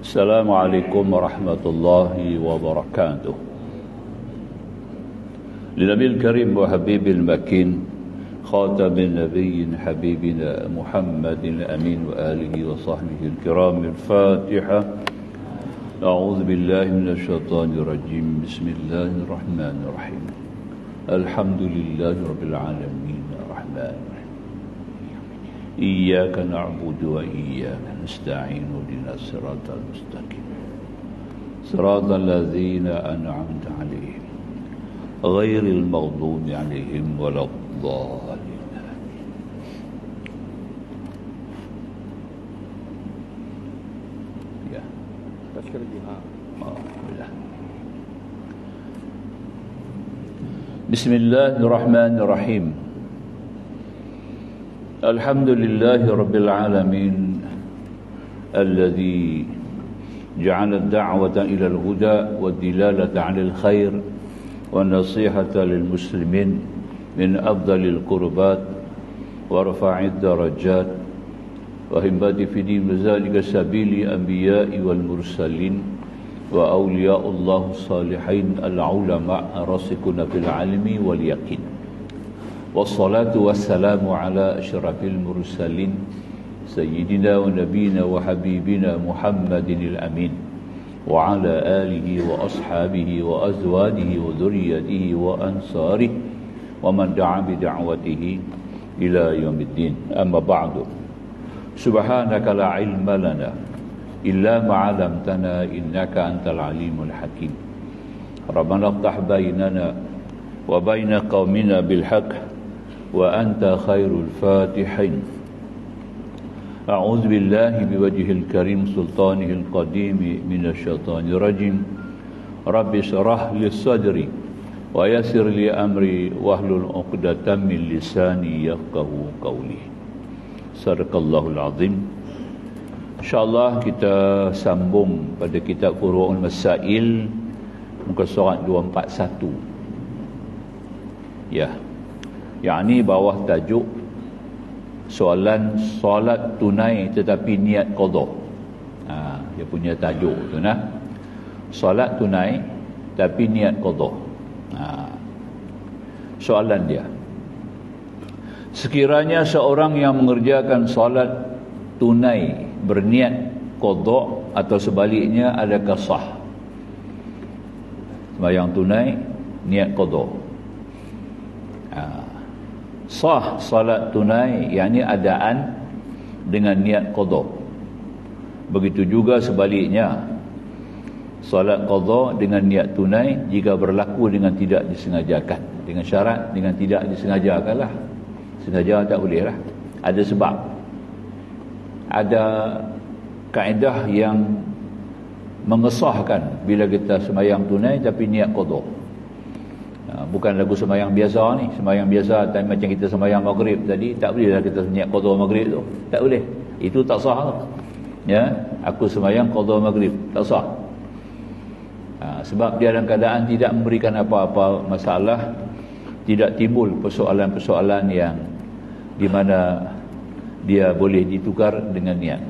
Assalamualaikum warahmatullahi wabarakatuh. Linabil karim wa habibil makin khatamin nabiyyin habibina Muhammadin amin wa alihi wa sahbihi al-kiram. Al-Fatiha. A'udzu billahi minasy syaithanir rajim. Bismillahirrahmanirrahim. Alhamdulillahi rabbil alamin arrahmanir rahim. Iyyaka na'budu wa iyyaka nasta'in ihdinas siratal mustaqim siratal ladzina an'amta 'alaihim ghairil maghdubi 'alaihim waladdallin. Ya, tashkir jiha. Bismillahirrahmanirrahim. Alhamdulillahi rabbil alamin alladhi ja'ala ad-da'wata ila al-huda wa ad-dilalata 'ala al-khair wa an-nasihata lil muslimin min afdalil qurbat wa rafa'id darajat wa himmati fi din zalika sabili anbiya'i wal mursalin wa awliya'ullah salihin al-ulama rasikuna fil ilmi wal yaqin. Wassalatu wassalamu ala asyrafil mursalin sayyidina wa nabiyina wa habibina Muhammadin al-amin wa ala alihi wa ashabihi wa azwajihi wa dhurriyyatihi wa ansarihi wa man da'a bi da'watihi ila yaumiddin. Amma ba'du. Subhanaka la ilma lana illa ma 'allamtana innaka antal alimul hakim. Rabbana iftah bainana wa baina qaumina bil haqq wa anta khairul fatihin. A'udzu billahi biwajhil karim sultanihil qadim minasy syaithanir rajim. Rabbi shrah li sadri wa yassir li amri wahlul 'uqdatam min lisani yafqahu qawli. Sadaqallahul azim. Insyaallah kita sambung pada kitab Furu'ul Masail muka surat 241. Ya. Yang ni bawah tajuk soalan solat tunai tetapi niat qada. Dia punya tajuk tu nah. Solat tunai tapi niat qada. Soalan dia. Sekiranya seorang yang mengerjakan solat tunai berniat qada atau sebaliknya, adakah sah? Sembahyang tunai niat qada. Sah salat tunai, yakni adaan dengan niat qada. Begitu juga sebaliknya, salat qada dengan niat tunai jika berlaku dengan tidak disengajakan. Dengan syarat dengan tidak disengajakanlah. Sengaja tak boleh lah. Ada sebab. Ada kaedah yang mengesahkan bila kita sembahyang tunai tapi niat qada. Bukan lagu sembahyang biasa ni. Sembahyang biasa macam kita sembahyang maghrib tadi, tak boleh lah kita niat qada maghrib tu. Tak boleh. Itu tak sah tu. Ya, aku sembahyang qada maghrib, tak sah. Sebab dia dalam keadaan tidak memberikan apa-apa masalah, tidak timbul persoalan-persoalan yang di mana dia boleh ditukar dengan niat.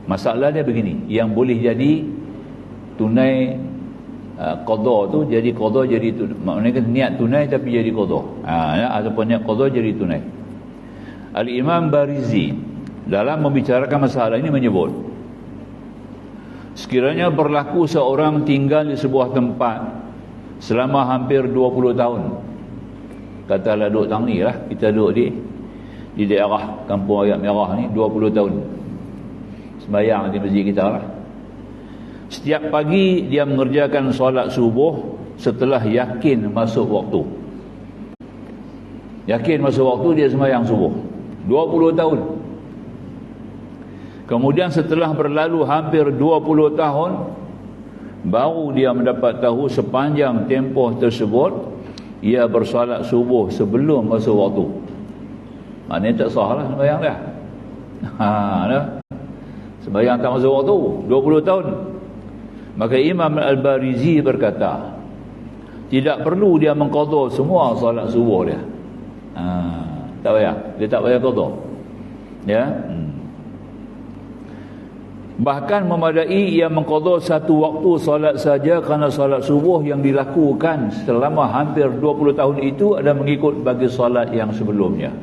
Masalah dia begini, yang boleh jadi tunai qada tu jadi qada jadi tu, maknanya niat tunai tapi jadi qada. Ataupun niat qada jadi tunai. Al-Imam Barizi dalam membicarakan masalah ini menyebut, sekiranya berlaku seorang tinggal di sebuah tempat selama hampir 20 tahun. Katalah duduk tang ni lah, kita duduk di daerah Kampung Ayat Merah ni 20 tahun. Sembahyang di masjid kita lah. Setiap pagi dia mengerjakan solat subuh setelah yakin masuk waktu. Yakin masuk waktu dia sembahyang subuh. 20 tahun. Kemudian setelah berlalu hampir 20 tahun, baru dia mendapat tahu sepanjang tempoh tersebut ia bersolat subuh sebelum masuk waktu. Maknanya tak sah lah sembahyang dah. Sembahyang tak masuk waktu 20 tahun. Maka Imam Al-Barizi berkata, tidak perlu dia mengqada semua solat subuh dia. Tak payah, dia tak payah qada. Ya. Bahkan memadai ia mengqadha satu waktu solat saja, kerana solat subuh yang dilakukan selama hampir 20 tahun itu adalah mengikut bagi solat yang sebelumnya.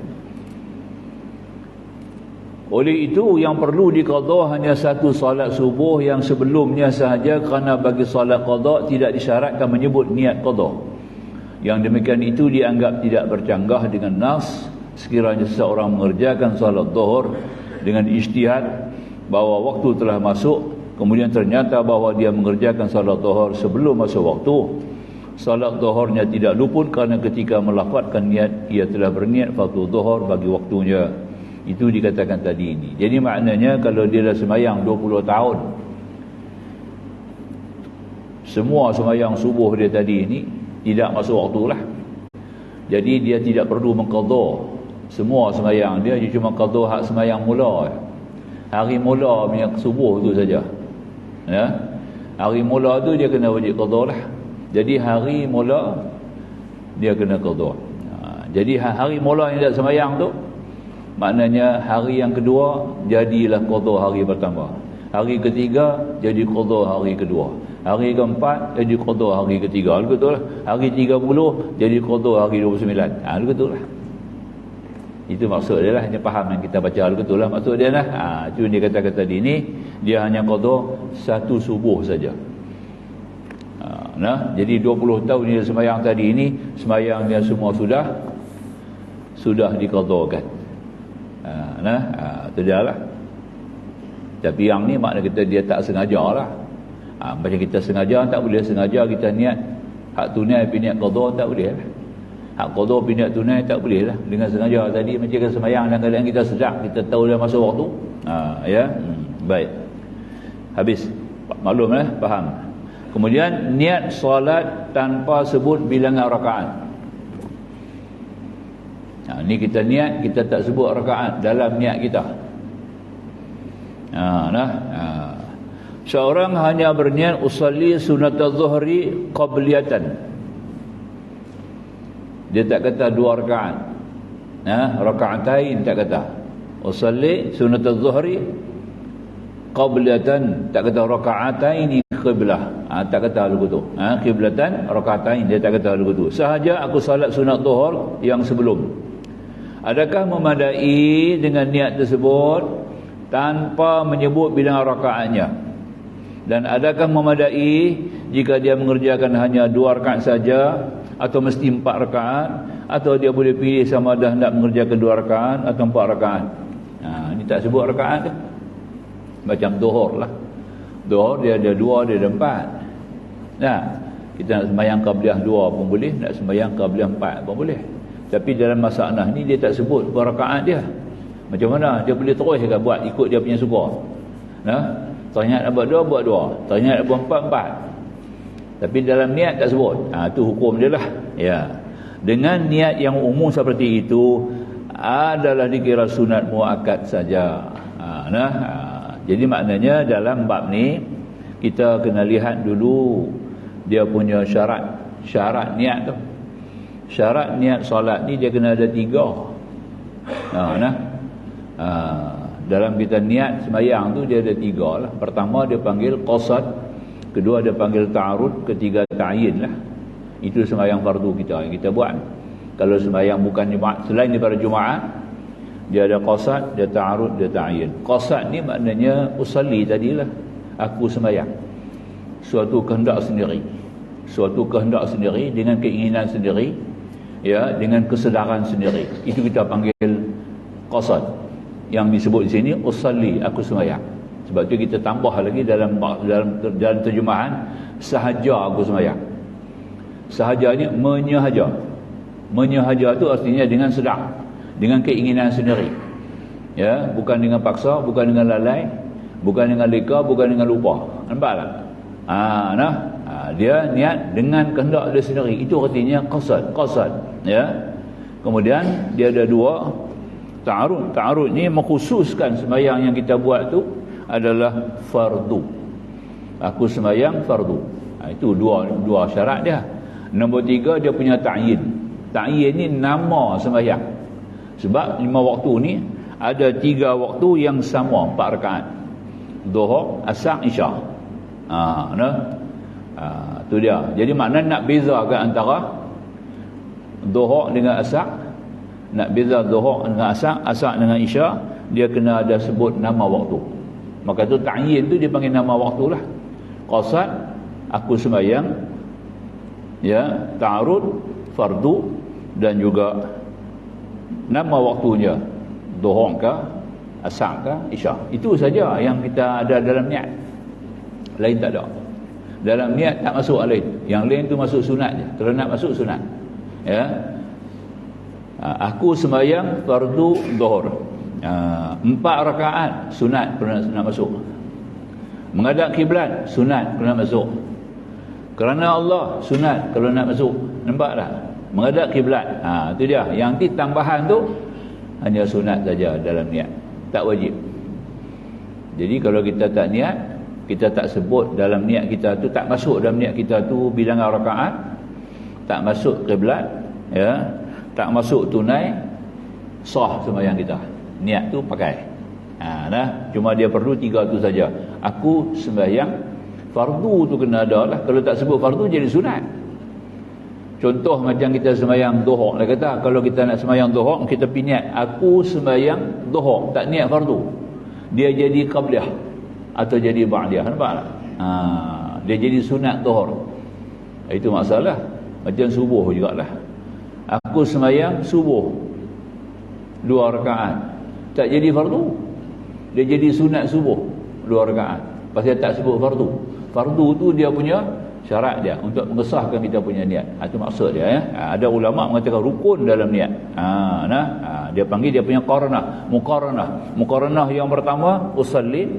Oleh itu yang perlu diqadha hanya satu solat subuh yang sebelumnya sahaja, kerana bagi solat qadha tidak disyaratkan menyebut niat qadha. Yang demikian itu dianggap tidak bercanggah dengan nas. Sekiranya seseorang mengerjakan solat zuhur dengan ijtihad bahawa waktu telah masuk, kemudian ternyata bahawa dia mengerjakan solat zuhur sebelum masuk waktu, solat zuhurnya tidak luput kerana ketika melafazkan niat ia telah berniat fardu zuhur bagi waktunya. Itu dikatakan tadi ini. Jadi maknanya kalau dia dah sembahyang 20 tahun, semua sembahyang subuh dia tadi ini tidak masuk waktulah. Jadi dia tidak perlu mengqadha semua sembahyang dia cuma qadha hak sembahyang mula. Hari mula punya subuh tu saja. Ya. Hari mula tu dia kena wajib qadha lah. Jadi hari mula dia kena qadha. Jadi hari mula yang tak sembahyang tu, maknanya hari yang kedua jadilah qadha hari pertama. Hari ketiga jadi qadha hari kedua. Hari keempat jadi qadha hari ketiga. Betul lah. Hari 30 jadi qadha hari 29. Betul lah. Itu maksud dia lah, hanya faham yang kita baca betul lah maksud dia lah. Itu dia katakan tadi ni, dia hanya qadha satu subuh saja. Jadi 20 tahun dia sembahyang tadi ini, sembahyang dia semua sudah diqadhakan. Itu dia lah. Tapi yang ni makna kita dia tak sengaja lah. Macam kita sengaja tak boleh, sengaja kita niat hak tunai pergi niat qadha tak boleh lah. Hak qadha pergi niat tunai tak boleh lah. Dengan sengaja tadi macam kita sembahyang dan keadaan kita sedap, kita tahu dah masuk waktu. Baik. Habis. Maklum lah, faham. Kemudian niat solat tanpa sebut bilangan rakaat. Ni kita niat, kita tak sebut rakaat dalam niat kita. Seorang hanya berniat usalli sunataz zuhri qabliyatan. Dia tak kata 2 rakaat. Rakaatain tak kata. Usalli sunataz zuhri qabliyatan, tak kata rakaatain qiblah. Tak kata lagu tu. Qiblatan rakaatain, dia tak kata lagu tu. Sahaja aku salat sunat zuhur yang sebelum. Adakah memadai dengan niat tersebut tanpa menyebut bilangan rakaatnya? Dan adakah memadai jika dia mengerjakan hanya 2 rakaat saja, atau mesti 4 rakaat, atau dia boleh pilih sama ada hendak mengerjakan 2 rakaat atau 4 rakaat? Ini tak sebut rakaat tu. Macam zuhur lah. Zuhur dia ada 2, dia ada 4. Kita nak sembahyang qabliyah 2 pun boleh, nak sembahyang qabliyah 4 pun boleh. Tapi dalam masalah ni dia tak sebut berakaat dia. Macam mana dia boleh terus dia buat ikut dia punya suka. Teringat nak buat 2, buat 2. Teringat nak buat 4. Tapi dalam niat tak sebut. Itu hukum dia lah. Dengan niat yang umum seperti itu adalah dikira sunat muakkad saja. Jadi maknanya dalam bab ni kita kena lihat dulu dia punya syarat niat tu. Syarat niat solat ni dia kena ada 3. Dalam kita niat sembahyang tu dia ada 3 lah. Pertama dia panggil qasad, kedua dia panggil ta'arud, ketiga ta'yin lah. Itu sembahyang fardu kita yang kita buat. Kalau sembahyang bukan Jumaat, selain daripada Jumaat, dia ada qasad, dia ta'arud, dia ta'yin. Qasad ni maknanya usalli tadilah, aku sembahyang. Suatu kehendak sendiri. Suatu kehendak sendiri dengan keinginan sendiri, dengan kesedaran sendiri. Itu kita panggil qasad. Yang disebut di sini usalli, aku sembahyang. Sebab tu kita tambah lagi dalam terjemahan sahaja aku sembahyang. Sahaja ni menyahaja. Menyahaja tu artinya dengan sedar, dengan keinginan sendiri. Bukan dengan paksa, bukan dengan lalai, bukan dengan leka, bukan dengan lupa. Nampak tak? Dia niat dengan kehendak dia sendiri. Itu artinya qasad. Kemudian dia ada 2 ta'arud. Ta'arud ni mengkhususkan sembahyang yang kita buat tu adalah fardu. Aku sembahyang fardu. Itu dua syarat dia. Nombor 3 dia punya ta'yin. Ta'yin ni nama sembahyang. Sebab 5 waktu ni ada 3 waktu yang sama 4 rakaat. Zuhur, asar, isyak. Tu dia. Jadi makna nak bezakan antara Zuhur dengan asar, nak beza Zuhur dengan asar dengan isyak, dia kena ada sebut nama waktu. Maka tu ta'yin tu dia panggil nama waktu lah. Qasad, aku sembahyang, ya, ta'arud, fardu, dan juga nama waktunya, Zuhur ke, asar ke, isyak. Itu saja yang kita ada dalam niat. Lain tak ada. Dalam niat tak masuk lain. Yang lain tu masuk sunat je. Kalau nak masuk sunat, ya, aku sembahyang fardu Zuhur, 4 rakaat sunat kena masuk. Menghadap kiblat sunat kena masuk. Kerana Allah sunat kalau nak masuk. Nampak tak? Menghadap kiblat. Itu dia. Yang tambahan tu hanya sunat saja dalam niat. Tak wajib. Jadi kalau kita tak niat, kita tak sebut dalam niat kita tu, tak masuk dalam niat kita tu bilangan rakaat, tak masuk kiblat, ya, tak masuk tunai, sah sembahyang kita. Niat tu pakai. Cuma dia perlu 3 tu saja. Aku sembahyang fardu tu kena ada lah. Kalau tak sebut fardu jadi sunat. Contoh macam kita sembahyang Zuhur lah kata, kalau kita nak sembahyang Zuhur, kita pergi niat aku sembahyang Zuhur, tak niat fardu, dia jadi qabliyah atau jadi ba'diyah. Nampak tak? Dia jadi sunat Zuhur. Itu masalah. Macam subuh jugalah. Aku sembahyang subuh 2 rakaat, tak jadi fardu, dia jadi sunat subuh 2 rakaat. Pasal tak sebut fardu. Fardu tu dia punya syarat dia untuk mengesahkan kita punya niat. Itu maksud dia, ya. Ada ulama mengatakan rukun dalam niat. Dia panggil dia punya muqaranah. Muqaranah yang pertama usalli,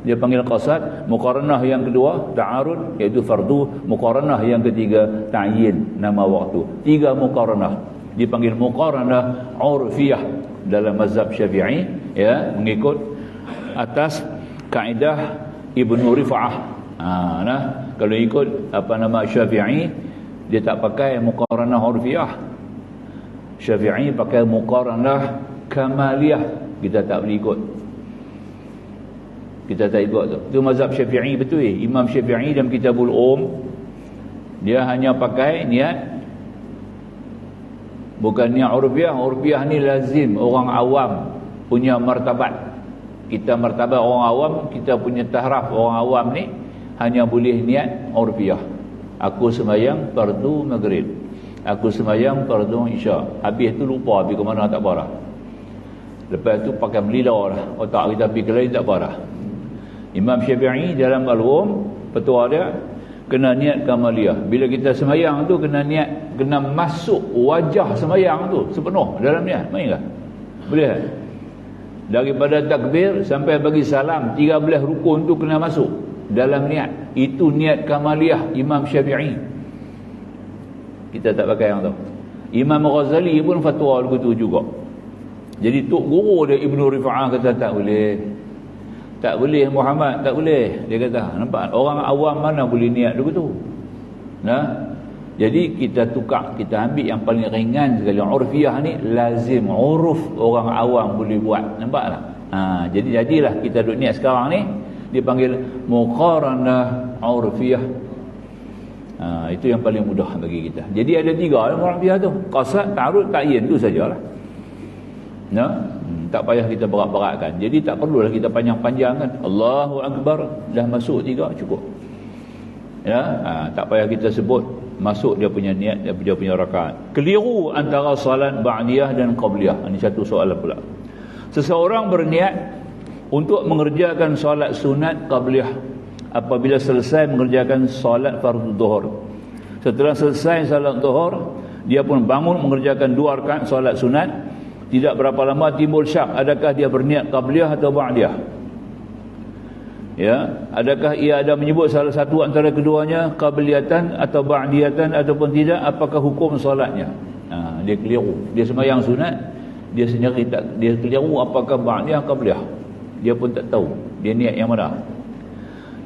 dia panggil qasad. Muqaranah yang kedua ta'arud, iaitu fardu. Muqaranah yang ketiga ta'yin, nama waktu. 3 muqaranah dipanggil muqaranah urfiyah dalam mazhab Syafi'i, ya, mengikut atas kaedah Ibnu Rifa'ah. Kalau ikut Syafi'i, dia tak pakai muqaranah urfiyah. Syafi'i pakai muqaranah kamaliyah. Kita tak boleh ikut. Kita tak ikut tu. Itu mazhab Syafi'i betul. Imam Syafi'i dalam Kitabul dia hanya pakai niat, bukan niat urfiyah. Urfiyah ni lazim orang awam punya martabat. Kita martabat orang awam, kita punya tahraf orang awam ni hanya boleh niat urfiyah. Aku sembahyang fardu maghrib, aku sembahyang fardu isya. Habis tu lupa pergi ke mana tak parah. Lepas tu pakai melila lah, otak kita pergi ke lain tak parah. Imam Syafi'i dalam Al-Um, petua dia kena niat kamaliyah. Bila kita sembahyang tu kena niat, kena masuk wajah sembahyang tu sepenuh dalam niat. Main tak? Boleh tak? Daripada takbir sampai bagi salam, 13 rukun tu kena masuk dalam niat. Itu niat kamaliyah Imam Syafi'i. Kita tak pakai yang tu. Imam Ghazali pun fatwa begitu juga. Jadi tok guru dia Ibnu Rifa'ah kata tak boleh. Tak boleh Muhammad, tak boleh. Dia kata, nampak? Orang awam mana boleh niat begitu. Jadi kita tukar, kita ambil yang paling ringan sekali. Urfiyah ni lazim, uruf orang awam boleh buat. Nampak tak? Jadilah kita duduk niat sekarang ni, dipanggil muqaranah urfiyah. Itu yang paling mudah bagi kita. Jadi ada 3 urfiyah tu. Qasad, ta'arud, ta'yin, tu sajalah. Tak payah kita berat-beratkan. Jadi tak perlulah kita panjang-panjangkan. Allahu Akbar, dah masuk 3 cukup. Tak payah kita sebut masuk dia punya niat, dia punya rakaat. Keliru antara salat ba'diyah dan qabliyah. Ini satu soalan pula. Seseorang berniat untuk mengerjakan solat sunat qabliyah apabila selesai mengerjakan solat fardu zuhur. Setelah selesai solat zuhur, dia pun bangun mengerjakan 2 rakaat solat sunat. Tidak berapa lama timbul syak, adakah dia berniat qabliyah atau ba'diyah? Ya, adakah ia ada menyebut salah satu antara keduanya, qabliyatan atau ba'diyatan ataupun tidak? Apakah hukum solatnya? Dia keliru. Dia sembahyang sunat, dia sendiri tak, dia keliru apakah ba'diyah qabliyah. Dia pun tak tahu dia niat yang mana.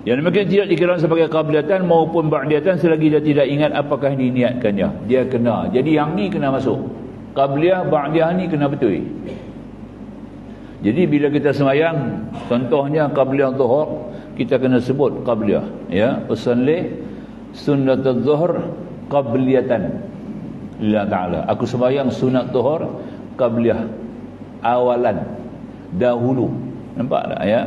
Yang demikian tidak dikira sebagai qabliyatan maupun ba'diyatan selagi dia tidak ingat apakah diniatkannya. Dia kena. Jadi yang ni kena masuk. Qabliyah, ba'diyah ni kena betul. Jadi bila kita sembahyang, contohnya qabliyah zuhur, kita kena sebut qabliyah, ya, usalli sunnatul zuhur qabliyatan lillahi ta'ala. Aku sembahyang sunat zuhur qabliyah, awalan, dahulu. Nampak tak, ya?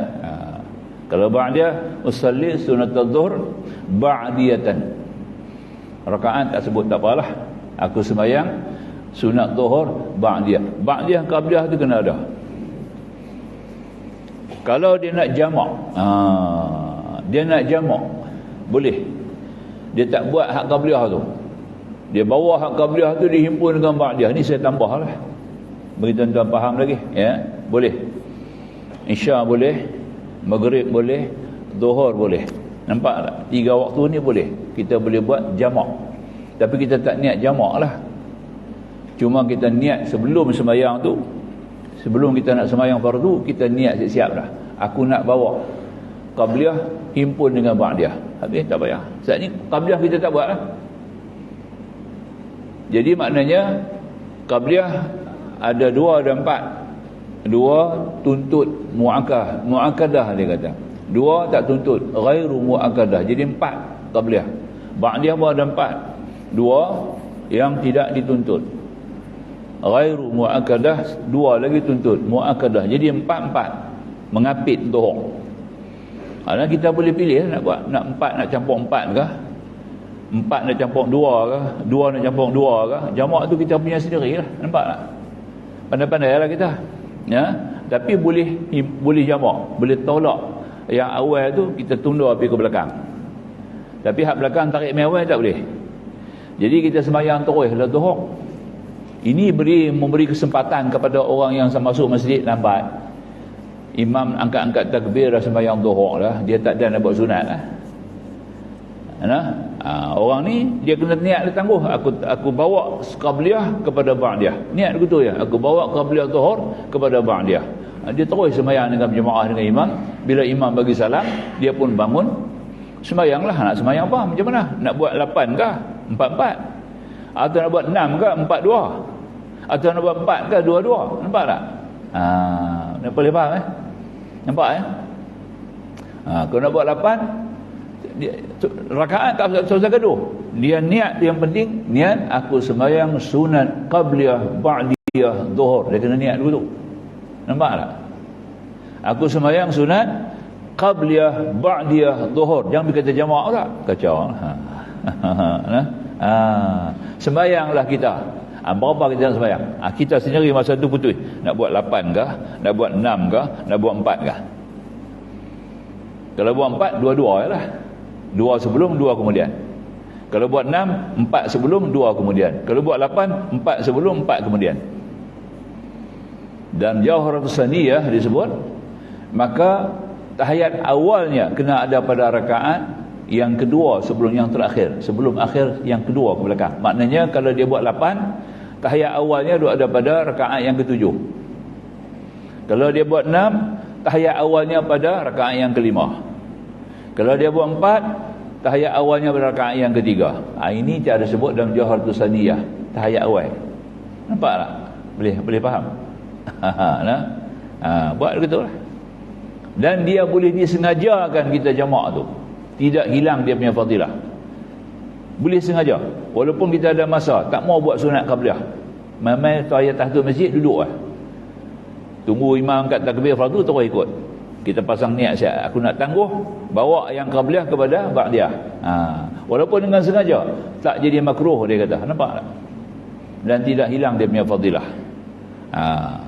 Kalau ba'diyah, usalli sunnatul zuhur ba'diyatan. Rakaat tak sebut, tak apalah. Aku sembahyang sunat zuhur ba'diyah. Ba'diyah qabliyah tu kena ada. Kalau dia nak jamak, boleh. Dia tak buat hak qabliyah tu, dia bawa hak qabliyah tu dihimpun dengan ba'diyah. Ni saya tambah lah, bagi tuan-tuan faham lagi, ya. Boleh. Isya boleh, maghrib boleh, zuhur boleh. Nampak tak? 3 waktu ni boleh. Kita boleh buat jamak. Tapi kita tak niat jamak lah. Cuma kita niat sebelum sembahyang tu, sebelum kita nak sembahyang fardu, kita niat siap-siap dah. Aku nak bawa qabliyah himpun dengan ba'diyah. Habis tak payah. Saat ni qabliyah kita tak buat lah. Jadi maknanya qabliyah ada 2, ada 4. 2 tuntut mu'akadah dia kata. 2 tak tuntut, ghairu mu'akadah. Jadi 4 qabliyah. Ba'diyah pun ada 4. 2 yang tidak dituntut, ghairu mu'akadah. 2 lagi tuntut, mu'akadah. Jadi 4 mengapit zuhur. Karena kita boleh pilih nak buat, nak 4 nak campur 4 ke, 4 nak campur 2 ke, 2 nak campur 2 ke. Jamak tu kita punya sendiri lah. Nampak tak? Pandai-pandai lah kita, ya. Tapi boleh jamak, boleh tolak yang awal tu, kita tunda pergi ke belakang. Tapi hak belakang tarik mai awal tak boleh. Jadi kita sembahyang terus lah zuhur. Ini memberi kesempatan kepada orang yang masuk masjid lambat. Imam angkat-angkat takbir dah sembahyang zuhur dah, dia tak ada nak buat sunat lah. Orang ni dia kena niat, dia tangguh, aku bawa qabliyah kepada ba'diyah. Niat begitu ya, aku bawa qabliyah zuhur kepada ba'diyah. Dia terus sembahyang dengan jemaah dengan imam. Bila imam bagi salam, dia pun bangun sembahyanglah. Nak sembahyang apa? Macam mana? Nak buat 8 ke 4-4? Atau nak buat 6 ke 4-2? Atau nak buat 4 ke 2-2? Nampak tak? Nak boleh faham nampak kalau nak buat 8 rakaat tak usah gaduh. Dia niat, yang penting niat aku sembahyang sunat qabliyah ba'diyah zuhur. Dia kena niat dulu. Nampak tak? Aku sembahyang sunat qabliyah ba'diyah zuhur. Jangan berkata jamak tak? Kacau. Sembahyanglah kita. Berapa kita nak sembahyang? Kita sendiri masa tu putus. Nak buat 8 kah? Nak buat 6 kah? Nak buat 4 kah? Kalau buat 4, 2-2 lah. 2 sebelum, 2 kemudian. Kalau buat 6, 4 sebelum, 2 kemudian. Kalau buat 8, 4 sebelum, 4 kemudian. Dan Jawharatus Saniyah disebut, maka tahiyat awalnya kena ada pada rakaat yang kedua sebelum yang terakhir. Sebelum akhir yang kedua ke belakang. Maknanya kalau dia buat 8, tahiyat awalnya dia ada pada rakaat yang ke-7. Kalau dia buat 6, tahiyat awalnya pada rakaat yang ke-5. Kalau dia buat 4, tahiyat awalnya pada rakaat yang ke-3. Ini cara sebut dalam Jawharatus Saniyah, tahiyat awal. Nampak tak? Boleh faham? Buat begitu lah. Dan dia boleh disengajakan kita jamak tu, tidak hilang dia punya fadilah. Boleh sengaja, walaupun kita ada masa tak mau buat sunat qabliyah, mai tahiyat tahiyat masjid duduk lah, tunggu imam kat takbir fardu terus ikut. Kita pasang niat siap, aku nak tangguh bawa yang qabliyah kepada ba'diyah. Walaupun dengan sengaja, tak jadi makruh dia kata. Nampak tak? Dan tidak hilang dia punya fadilah.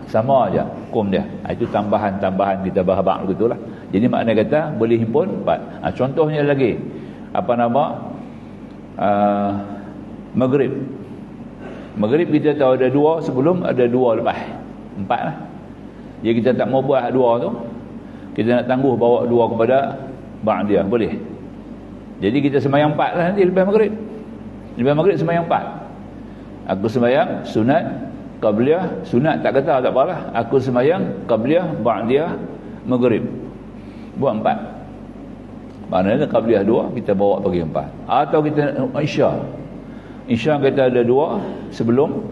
Sama aja hukum dia. Itu tambahan kita bahas begitulah. Jadi makna kata boleh himpun 4. Contohnya lagi, Maghrib kita tahu ada 2 sebelum, ada 2 lepas, 4 lah. Jadi kita tak mau buat 2 tu, kita nak tangguh bawa 2 kepada ba'diyah, boleh. Jadi kita sembahyang 4 lah nanti lepas maghrib. Lepas maghrib sembahyang 4. Aku sembahyang sunat qabliyah, sunat tak kata tak apalah. Aku sembahyang qabliyah ba'diyah maghrib. Buat 4. Maknanya qabliyah 2 kita bawa pergi 4. Atau kita Isya kita ada 2 sebelum,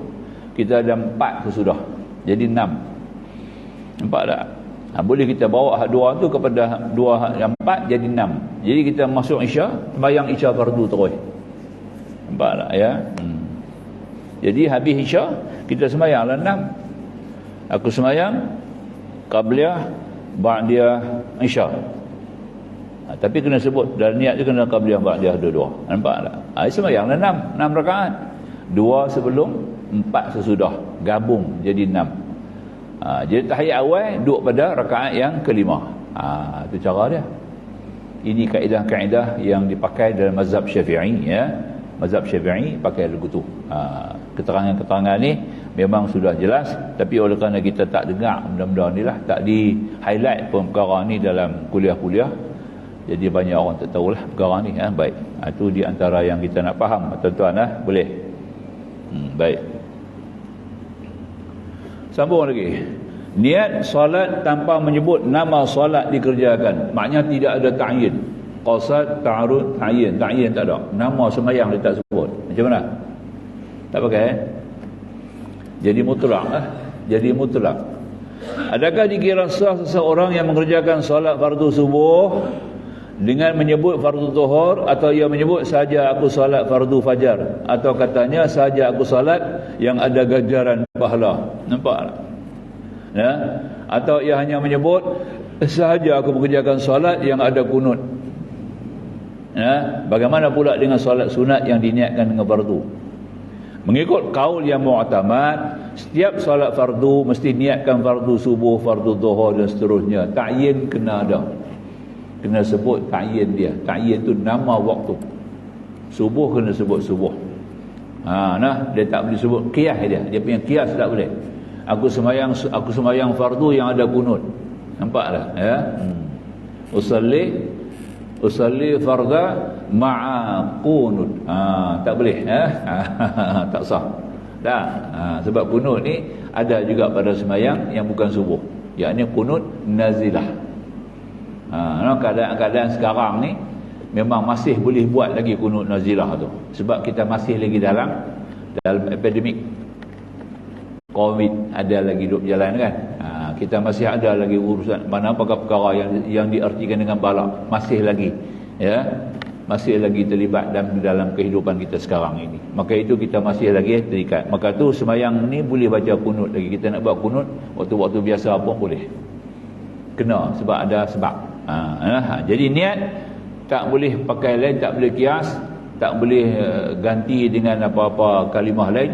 kita ada 4 sesudah. Jadi 6. Nampak tak? Boleh kita bawa hak 2 tu kepada 2 yang 4 jadi 6. Jadi kita masuk Isya, sembahyang Isya fardu terus. Nampak tak ya? Jadi habis Isya kita sembahyanglah 6. Aku sembahyang qabliyah, ba'diyah, Isya. Tapi kena sebut dalam niat tu kena qabliyah, ba'diyah dua-dua. Nampak tak? Sembahyanglah 6 rakaat. 2 sebelum, 4 sesudah. Gabung jadi 6. Jadi tahiyat awal duduk pada rakaat yang kelima. Itu cara dia. Ini kaedah-kaedah yang dipakai dalam mazhab Syafi'i ya. Mazhab Syafi'i pakai lagu tu. Keterangan-keterangan ni memang sudah jelas, tapi oleh kerana kita tak dengar benda-benda ni lah, tak di highlight pun perkara ni dalam kuliah-kuliah, jadi banyak orang tak tahulah perkara ni. Baik. Itu di antara yang kita nak faham, tuan-tuan. Boleh. Baik. Sambung lagi. Niat solat tanpa menyebut nama solat dikerjakan. Maknanya tidak ada ta'yin. Qasad, ta'arud, ta'yin. Ta'yin tak ada. Nama sembahyang dia tak sebut. Macam mana? Tak pakai. Jadi mutlak. Jadi mutlak. Adakah dikira sah seseorang yang mengerjakan solat fardu subuh dengan menyebut fardu zuhur, atau ia menyebut saja aku solat fardu fajar, atau katanya saja aku solat yang ada ganjaran pahala? Nampak? Ya? Atau ia hanya menyebut sahaja aku mengerjakan solat yang ada kunut. Ya? Bagaimana pula dengan solat sunat yang diniatkan dengan fardu? Mengikut kaul yang mu'tamad, setiap solat fardu mesti niatkan fardu subuh, fardu zuhur dan seterusnya. Ta'yin kena ada. Kena sebut ta'yin dia. Ta'yin tu nama waktu. Subuh kena sebut subuh. Dia tak boleh sebut qiyas dia. Dia punya qiyas tak boleh. Aku sembahyang fardu yang ada kunut. Nampak tak? Ya. Usalli farda ma'a kunut. Tak boleh. Tak sah. Tak. Sebab kunut ni ada juga pada sembahyang yang bukan subuh. Yakni kunut nazilah. Keadaan sekarang ni memang masih boleh buat lagi kunut nazilah tu, sebab kita masih lagi dalam epidemik COVID, ada lagi duduk berjalan kan. Kita masih ada lagi urusan mana perkara yang diartikan dengan balak, masih lagi ya, masih lagi terlibat dalam kehidupan kita sekarang ini. Maka itu kita masih lagi terikat. Maka tu sembahyang ni boleh baca kunut lagi. Kita nak buat kunut waktu-waktu biasa pun boleh. Kena sebab ada sebab. Jadi niat tak boleh pakai lain, tak boleh kias, tak boleh ganti dengan apa-apa kalimah lain,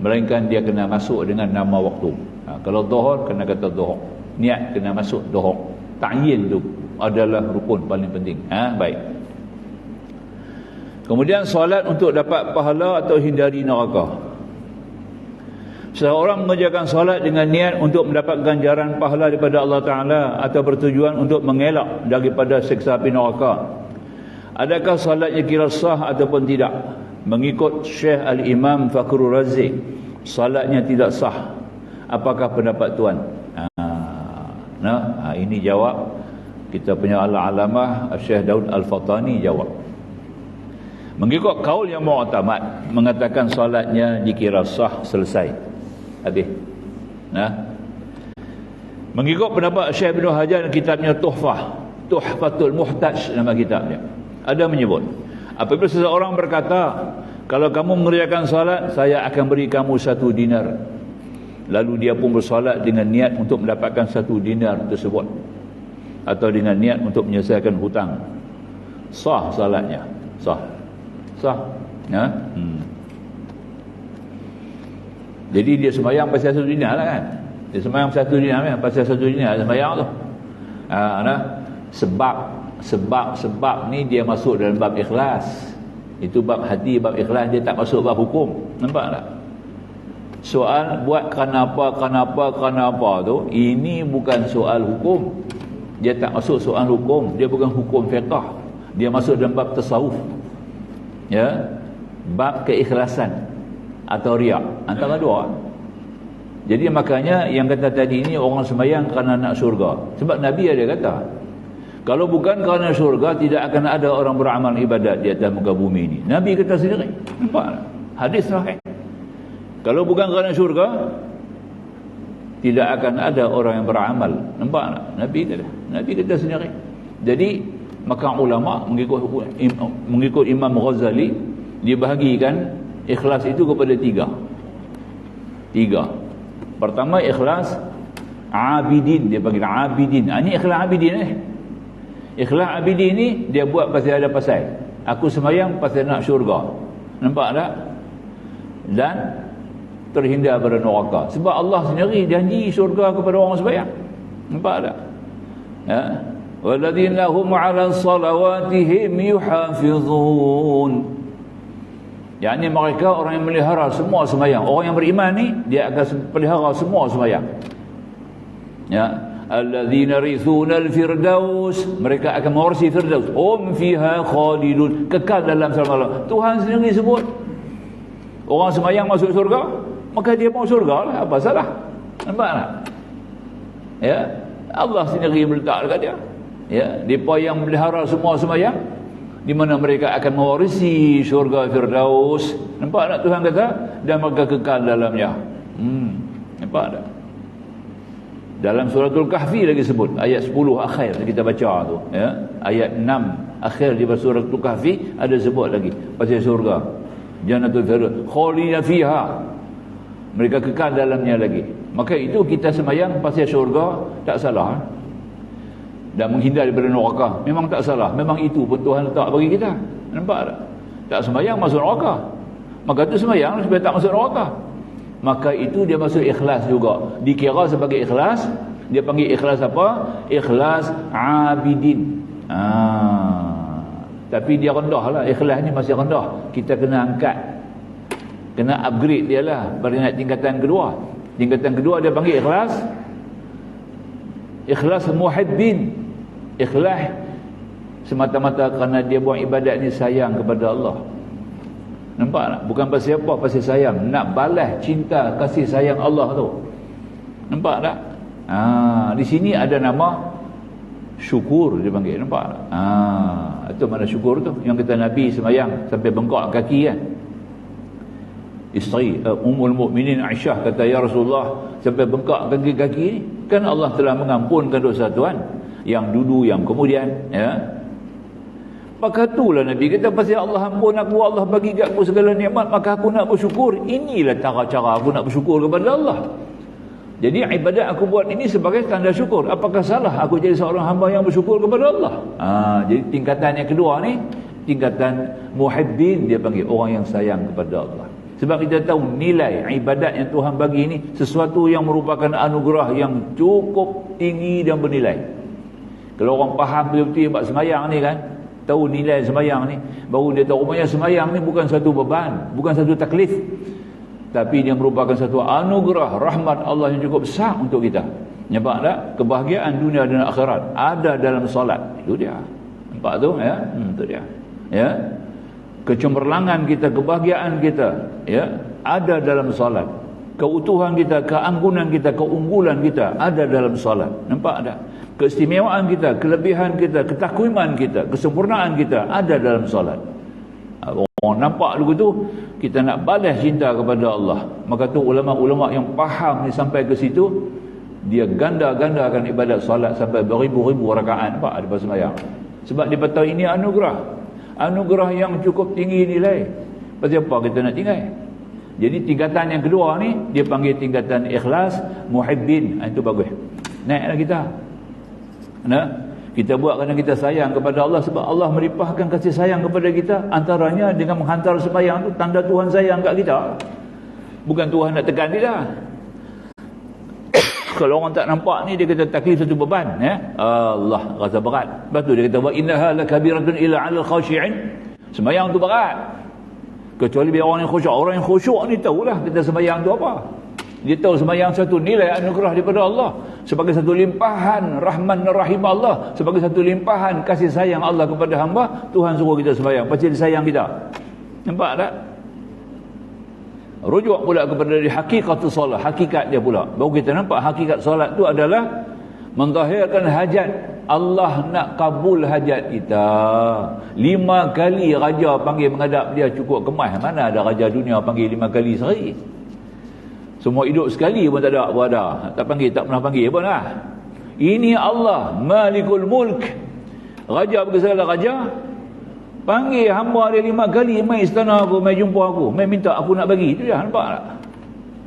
melainkan dia kena masuk dengan nama waktu. Kalau zuhur kena kata zuhur, niat kena masuk zuhur. Ta'yin tu adalah rukun paling penting. Baik. Kemudian solat untuk dapat pahala atau hindari neraka. Seseorang mengerjakan solat dengan niat untuk mendapat ganjaran pahala daripada Allah Ta'ala atau bertujuan untuk mengelak daripada siksa api neraka. Adakah solatnya kira sah ataupun tidak? Mengikut Syekh Al-Imam Fakhrul Razi, solatnya tidak sah. Apakah pendapat tuan? Ini jawab kita punya Al-Alamah Syekh Daud Al-Fatani jawab. Mengikut kaul yang mu'tamad, mengatakan solatnya dikira sah, selesai. Habis. Mengikut pendapat Syekh Ibn Hajar, kitabnya Tuhfatul Muhtaj nama kitabnya, ada menyebut, apabila seseorang berkata, kalau kamu mengerjakan salat, saya akan beri kamu 1 dinar, lalu dia pun bersolat dengan niat untuk mendapatkan 1 dinar tersebut, atau dengan niat untuk menyelesaikan hutang, sah salatnya. Sah. Jadi dia sembahyang pasal 1 dinar lah kan. Dia sembahyang pasal 1 dinar kan. Pasal 1 dinar sembahyang tu. Sebab ni dia masuk dalam bab ikhlas. Itu bab hati, bab ikhlas, dia tak masuk bab hukum. Nampak tak? Soal buat kenapa tu, ini bukan soal hukum. Dia tak masuk soal hukum. Dia bukan hukum fiqh. Dia masuk dalam bab tasawuf. Ya. Bab keikhlasan atau riak, antara dua. Jadi makanya yang kata tadi ni orang sembahyang kerana nak syurga. Sebab Nabi ada kata, kalau bukan kerana syurga, tidak akan ada orang beramal ibadat di atas muka bumi ini. Nabi kata sendiri. Nampak? Hadis sahih. Kalau bukan kerana syurga, tidak akan ada orang yang beramal. Nampak tak? Nabi kata sendiri. Jadi maka ulama mengikut Imam Ghazali, dia bahagikan ikhlas itu kepada tiga. Pertama ikhlas abidin, dia panggil abidin. Ini ikhlas abidin Ikhlas abidin ni dia buat pasal ada pasal. Aku sembahyang pasal nak syurga. Nampak tak? Dan terhindar pada neraka. Sebab Allah sendiri janji syurga kepada orang sembahyang. Nampak tak? Ya. Walladzina hum 'ala salawatihim yuhafizun. Yakni mereka orang yang melihara semua sembahyang. Orang yang beriman ni dia akan pelihara semua sembahyang. Ya. Alladzina rithuna al-firdaus, mereka akan mewarisi firdaus. Hum fiha khalidun, kekal dalam selama-lamanya. Tuhan sendiri sebut orang sembahyang masuk syurga, maka dia mau syurga lah, apa salah? Nampak tak? Ya, Allah sendiri meletak dekat dia. Ya, depa yang melihara semua sembahyang, di mana mereka akan mewarisi syurga firdaus. Nampak tak Tuhan kata? Dan mereka kekal dalamnya. Nampak tak? Dalam suratul Kahfi lagi sebut, ayat 10 akhir kita baca tu, ya. Ayat 6 akhir di suratul Kahfi ada sebut lagi pasal syurga. Jannatul firdaus khalidina fiha. Mereka kekal dalamnya lagi. Maka itu kita sembahyang pasal syurga tak salah. Dan menghindar daripada neraka memang tak salah. Memang itu pun Tuhan letak bagi kita. Nampak tak? Tak sembahyang masuk neraka. Maka tu sembahyang supaya tak masuk neraka. Maka itu dia masuk ikhlas juga. Dikira sebagai ikhlas. Dia panggil ikhlas apa? Ikhlas abidin. Tapi dia rendah lah. Ikhlas ni masih rendah. Kita kena angkat. Kena upgrade dia lah. Pada naik tingkatan kedua. Tingkatan kedua dia panggil ikhlas. Ikhlas muhibbin. Ikhlas semata-mata kerana dia buat ibadat ni sayang kepada Allah. Nampak tak? Bukan pasal apa, pasal sayang. Nak balas cinta kasih sayang Allah tu. Nampak tak? Di sini ada nama syukur dia panggil. Nampak tak? Itu mana syukur tu? Yang kata Nabi sembahyang sampai bengkak kaki kan. Isteri Ummul Mukminin Aisyah kata, ya Rasulullah, sampai bengkak kaki-kaki ni kan Allah telah mengampunkan dosa Tuhan yang dulu yang kemudian, ya. Maka itulah Nabi kata, pasal Allah ampun aku, Allah bagi kat aku segala nikmat, maka aku nak bersyukur. Inilah cara-cara aku nak bersyukur kepada Allah. Jadi ibadat aku buat ini sebagai tanda syukur. Apakah salah aku jadi seorang hamba yang bersyukur kepada Allah? Jadi tingkatan yang kedua ni, tingkatan muhibbin, dia panggil orang yang sayang kepada Allah. Sebab kita tahu nilai ibadat yang Tuhan bagi ini sesuatu yang merupakan anugerah yang cukup tinggi dan bernilai. Kalau orang faham betul-betul buat sembahyang ni kan, tahu nilai sembahyang ni, baru dia tahu rupanya sembahyang ni bukan satu beban, bukan satu taklif, tapi dia merupakan satu anugerah, rahmat Allah yang cukup besar untuk kita. Nampak tak? Kebahagiaan dunia dan akhirat ada dalam solat. Itu dia. Nampak tu, ya? Itu dia. Ya. Kecemerlangan kita, kebahagiaan kita, ya, ada dalam solat. Keutuhan kita, keanggunan kita, keunggulan kita ada dalam solat. Nampak tak? Keistimewaan kita, kelebihan kita, ketakwiman kita, kesempurnaan kita ada dalam solat. Orang nampak dulu tu, kita nak balas cinta kepada Allah. Maka tu ulama-ulama yang faham ni sampai ke situ, dia ganda-gandakan ibadat solat sampai beribu-ribu rakaat. Nampak ada sembahyang. Sebab dia tahu ini anugerah. Anugerah yang cukup tinggi nilai. Pasal apa kita nak tinggal? Jadi tingkatan yang kedua ni dia panggil tingkatan ikhlas muhibbin. Itu bagus. Naiklah kita. Nah, kita buat kerana kita sayang kepada Allah, sebab Allah melimpahkan kasih sayang kepada kita, antaranya dengan menghantar sembahyang tu tanda Tuhan sayang kat kita. Bukan Tuhan nak tekan kita. Kalau orang tak nampak ni, dia kata taklif satu beban, ya. Allah rasa berat. Lepas tu dia kata wa innaha lakabiratun ila 'alal khashi'in. Sembahyang tu berat. Kecuali biar orang yang khusyuk. Orang yang khusyuk ni tahulah kita sembahyang tu apa. Dia tahu sembahyang satu nilai anugerah daripada Allah, sebagai satu limpahan rahman dan rahim Allah, sebagai satu limpahan kasih sayang Allah kepada hamba. Tuhan suruh kita sembahyang pasal dia sayang kita. Nampak tak? Rujuk pula kepada hakikatus solat, hakikat dia pula. Baru kita nampak hakikat solat tu adalah menzahirkan hajat. Allah nak kabul hajat kita. 5 kali raja panggil menghadap dia cukup kemas. Mana ada raja dunia panggil 5 kali sehari? Semua hidup sekali pun tak ada apa ada. Tak panggil, tak pernah panggil pun lah. Ini Allah, Malikul Mulk. Raja berkesalahan raja. Panggil hamba dia 5 kali, mai istana aku, mai jumpa aku, mai minta aku nak bagi. Itu dia, nampak tak?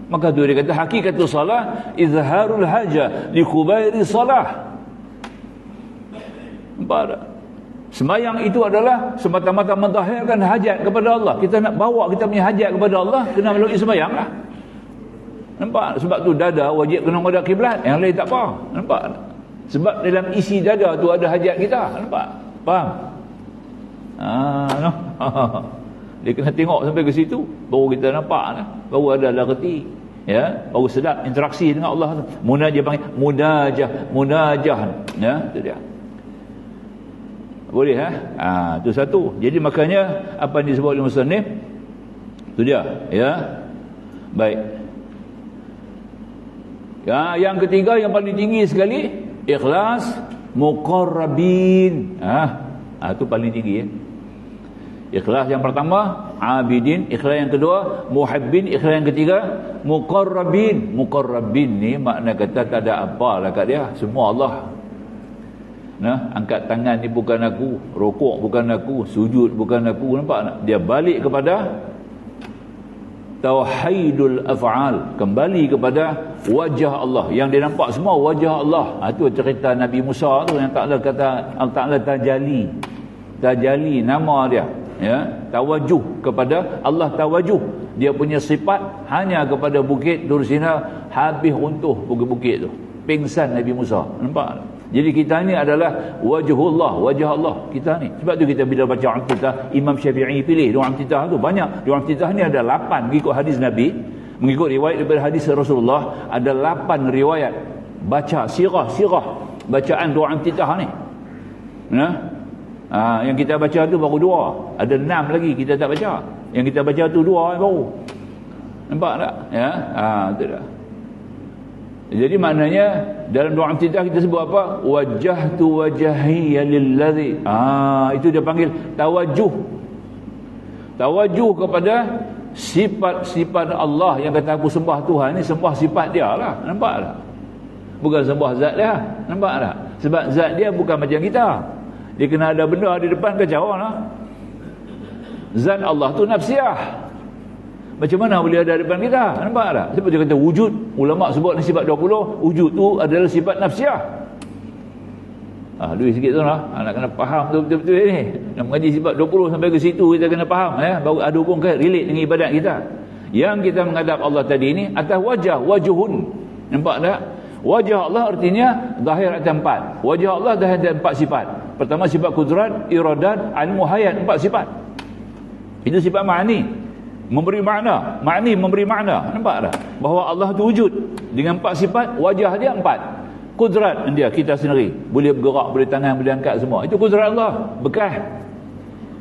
Maka tu dia kata hakikatul salah izharul haja li khubairi salah. Nampak tak? Sembahyang itu adalah semata-mata menzahirkan hajat kepada Allah. Kita nak bawa kita punya hajat kepada Allah, kena melalui sembahyang lah. Nampak? Sebab tu dada wajib kena menghadap kiblat, yang lain tak apa. Nampak? Sebab dalam isi dada tu ada hajat kita. Nampak? Faham? No. Dia kena tengok sampai ke situ, baru kita nampak, baru ada reti, ya, baru sedap interaksi dengan Allah. Munajah panggil munajah, ya, itu dia. Boleh itu satu. Jadi makanya apa yang disebut oleh musannif itu dia, ya. Baik. Ya, yang ketiga yang paling tinggi sekali, ikhlas muqarrabin. Itu paling tinggi, ya. Ikhlas yang pertama abidin, ikhlas yang kedua muhibbin, ikhlas yang ketiga muqarrabin. Muqarrabin ni makna kata tak ada apa lah kat dia, semua Allah. Angkat tangan ni bukan aku, rukuk bukan aku, sujud bukan aku. Nampak tak? Dia balik kepada tauhidul af'al, kembali kepada wajah Allah. Yang dia nampak semua wajah Allah. Itu cerita Nabi Musa tu yang Allah kata Allah Ta'ala tajali nama dia, ya, tawajuh kepada Allah. Tawajuh dia punya sifat hanya kepada bukit Tur Sina, habis runtuh bukit-bukit tu, pingsan Nabi Musa. Nampak tak? Jadi kita ni adalah wajhullah, wajah Allah kita ni. Sebab tu kita bila baca Iftitah, Imam Syafi'i pilih doa Iftitah tu banyak. Doa Iftitah ni ada 8 mengikut hadis Nabi, mengikut riwayat daripada hadis Rasulullah, ada 8 riwayat baca sirah bacaan doa Iftitah ni. Yang kita baca tu baru 2, ada 6 lagi kita tak baca. Yang kita baca tu 2 baru. Nampak tak? Ya, itu dah. Jadi maknanya dalam doa Iftitah kita sebut apa? Wajjahtu wajhiya lillazi. Itu dia panggil tawajuh. Tawajuh kepada sifat-sifat Allah yang kata aku sembah Tuhan ni, sembah sifat dia lah. Nampak tak? Bukan sembah zat dia. Nampak tak? Sebab zat dia bukan macam kita. Dia kena ada benda di depan kacau lah. Zat Allah tu nafsiyah. Macam mana boleh ada di depan kita? Nampak tak? Sebab dia kata wujud. Ulama sebut ni sifat 20. Wujud tu adalah sifat nafsiyah. Duit sikit tu lah. Nak kena faham betul-betul ni. Nak mengaji sifat 20 sampai ke situ kita kena faham. Baru ada hubung relate dengan ibadat kita. Yang kita menghadap Allah tadi ni atas wajah, wajuhun. Nampak tak? Wajah Allah artinya zahir atas 4. Wajah Allah zahir atas 4 sifat. Pertama sifat kudrat, iradat, ilmu hayat, 4 sifat. Itu sifat ma'ani. Memberi makna, makni memberi makna. Nampak tak? Bahawa Allah tu wujud dengan 4 sifat, wajah dia 4. Kudrat dia kita sendiri, boleh bergerak, boleh tangan, boleh angkat semua. Itu kudrat Allah, bekas.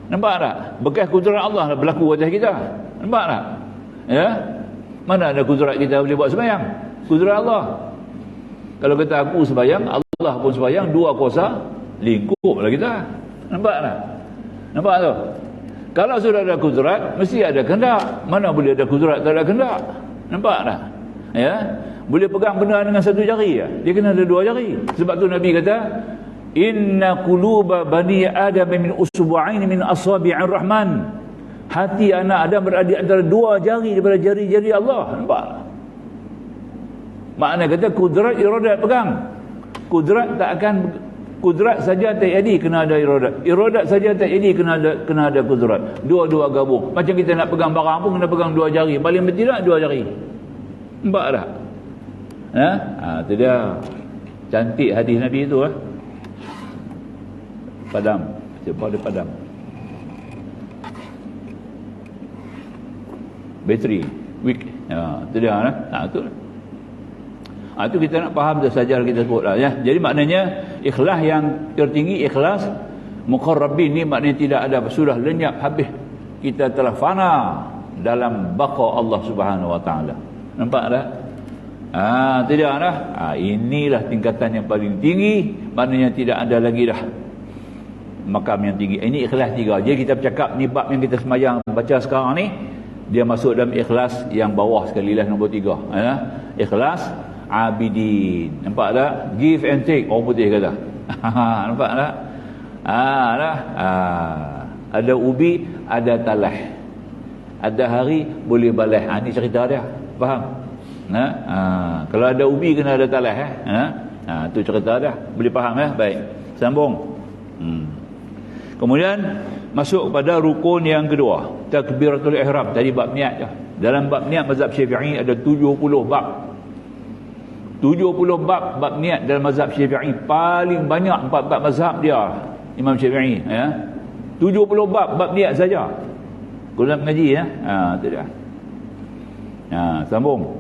Nampak tak? Bekas kudrat Allah berlaku wajah kita. Nampak tak? Ya? Mana ada kudrat kita boleh buat sembahyang? Kudrat Allah. Kalau kata aku sembahyang, Allah pun sembahyang, 2 kuasa lingkuplah kita. Nampak tak? Nampak tu? Kalau sudah ada kudrat, mesti ada kehendak. Mana boleh ada kudrat tak ada kehendak? Nampak tak? Ya? Boleh pegang benda dengan 1 jari ya? Dia kena ada 2 jari. Sebab tu Nabi kata, inna quluba bani Adam min usbu'ain min asabi'ir rahman. Hati anak Adam berada antara 2 jari daripada jari-jari Allah. Nampak tak? Makna kata kudrat iradat pegang. Kudrat saja tak jadi kena ada iradat. Iradat saja tak jadi kena ada kudrat. Dua-dua gabung. Macam kita nak pegang barang pun kena pegang 2 jari. Paling tidak 2 jari. Nampak tak? Itu dia. Cantik hadis Nabi itu Padam. Siapa ada padam? Bateri. Weak. Itu dia itu lah. Itu kita nak faham sahaja kita sebut lah ya. Jadi maknanya ikhlas yang tertinggi, ikhlas muqarrabin ni maknanya tidak ada, sudah lenyap habis. Kita telah fana dalam baqa Allah Subhanahu wa taala. Nampak tak? Tidak dah. Inilah tingkatan yang paling tinggi, maknanya tidak ada lagi dah makam yang tinggi. Ini ikhlas 3. Jadi kita bercakap ni bab yang kita semayang baca sekarang ni, Dia masuk dalam ikhlas yang bawah sekali lah, nombor 3. Ikhlas abidin. Nampak tak? Give and take, orang putih kata. Nampak tak? Ada ubi, ada talah. Ada hari boleh balas. Ni cerita dia. Faham? Kalau ada ubi kena ada talah. Tu cerita dia. Boleh faham Baik. Sambung. Kemudian masuk kepada rukun yang kedua, takbiratul ihram. Tadi bab niat je. Dalam bab niat mazhab Syafi'i ada 70 bab. 70 bab niat dalam mazhab Syafi'i. Paling banyak 4 bab mazhab dia Imam Syafi'i 70 bab niat saja. Kau nak mengaji tu dia. Sambung.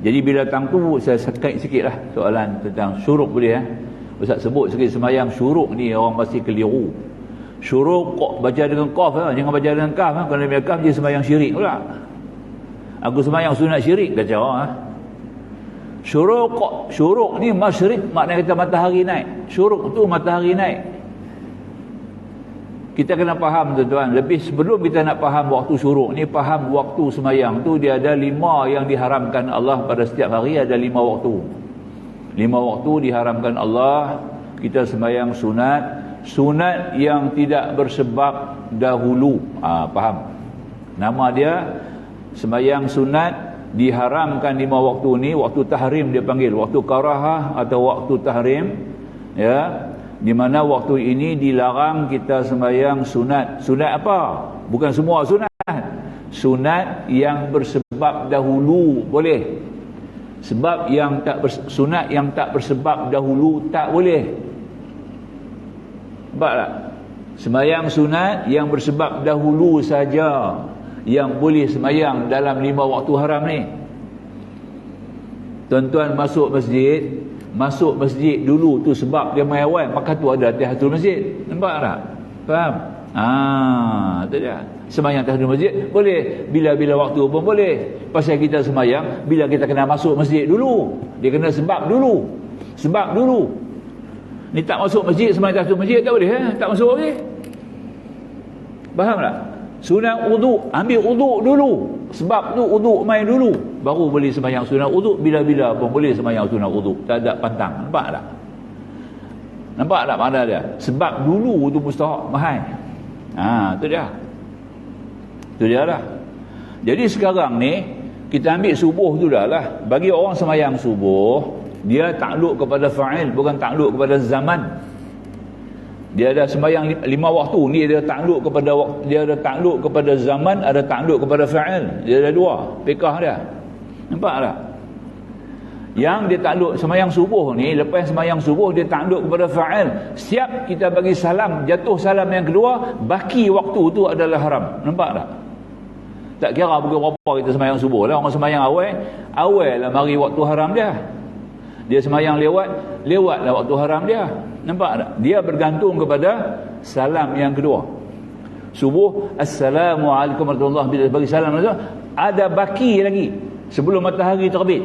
Jadi bila datang tu saya kait sikitlah soalan tentang syuruk boleh Ustaz sebut sikit sembahyang syuruk ni orang pasti keliru. Syuruk baca dengan qaf jangan baca dengan kaf kalau dia kaf dia sembahyang syirik pula. Aku sembahyang sunat syirik kacau Syuruk ni masyrik, maknanya kata matahari naik. Syuruk tu matahari naik. Kita kena faham tuan-tuan, lebih sebelum kita nak faham waktu syuruk ni, faham waktu sembahyang tu dia ada 5 yang diharamkan Allah pada setiap hari. Ada 5 waktu. 5 waktu diharamkan Allah. Kita sembahyang sunat yang tidak bersebab dahulu. Faham? Nama dia sembahyang sunat diharamkan 5 waktu ni. Waktu tahrim dia panggil, waktu karahah atau waktu tahrim, di mana waktu ini dilarang kita sembahyang sunat. Sunat apa? Bukan semua sunat. Sunat yang bersebab dahulu boleh. Sebab yang sunat yang tak bersebab dahulu tak boleh. Nampak tak? Sembahyang sunat yang bersebab dahulu saja yang boleh sembahyang dalam 5 waktu haram ni. Tuan-tuan masuk masjid dulu tu sebab dia mai awal, maka tu ada tahiyatul masjid. Nampak tak? Faham? Tu dia. Sembahyang tahiyatul masjid boleh bila-bila waktu pun boleh. Pasal kita sembahyang bila kita kena masuk masjid dulu. Dia kena sebab dulu. Ni tak masuk masjid, sembahyang tahiyatul masjid tak boleh tak masuk boleh. Faham tak? Sunat uduk, ambil uduk dulu. Sebab tu uduk main dulu, baru boleh sembahyang sunat uduk. Bila-bila pun boleh sembahyang sunat uduk. Tak ada pantang. Nampak tak? Nampak tak makna dia? Sebab dulu tu mustahak mahal. Tu dia. Tu dia lah. Jadi sekarang ni kita ambil subuh tu dah lah. Bagi orang sembahyang subuh, dia takluk kepada fa'il, bukan takluk kepada zaman. Dia ada sembahyang 5 waktu ni, dia takluk kepada zaman, ada takluk kepada fa'il. Dia ada 2 fiqh dia. Nampak tak? Yang dia takluk sembahyang subuh ni, lepas sembahyang subuh dia takluk kepada fa'il. Siap kita bagi salam, jatuh salam yang kedua, baki waktu tu adalah haram. Nampak tak? Tak kira pukul berapa kita sembahyang subuh lah. Orang sembahyang awal lah mari waktu haram dia. Dia sembahyang lewatlah waktu haram dia. Nampak tak? Dia bergantung kepada salam yang kedua. Subuh, Assalamualaikum warahmatullahi wabarakatuh. Bila bagi salam ada baki lagi sebelum matahari terbit.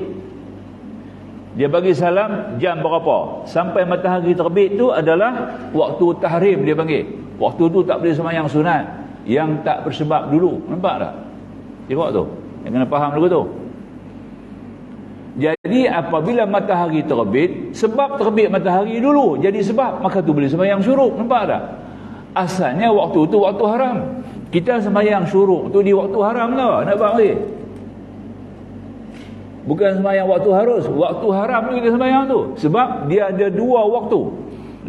Dia bagi salam jam berapa? Sampai matahari terbit tu adalah waktu tahrim dia panggil. Waktu tu tak boleh sembahyang sunat yang tak bersebab dulu. Nampak tak? Tengok tu. Yang kena faham dulu tu. Jadi apabila matahari terbit, sebab terbit matahari dulu jadi sebab, maka tu boleh sembahyang syuruk. Nampak tak? Asalnya waktu tu waktu haram. Kita sembahyang syuruk tu di waktu haram tau. Nampak ni? Bukan sembahyang waktu harus. Waktu haram tu kita sembahyang tu. Sebab dia ada 2 waktu.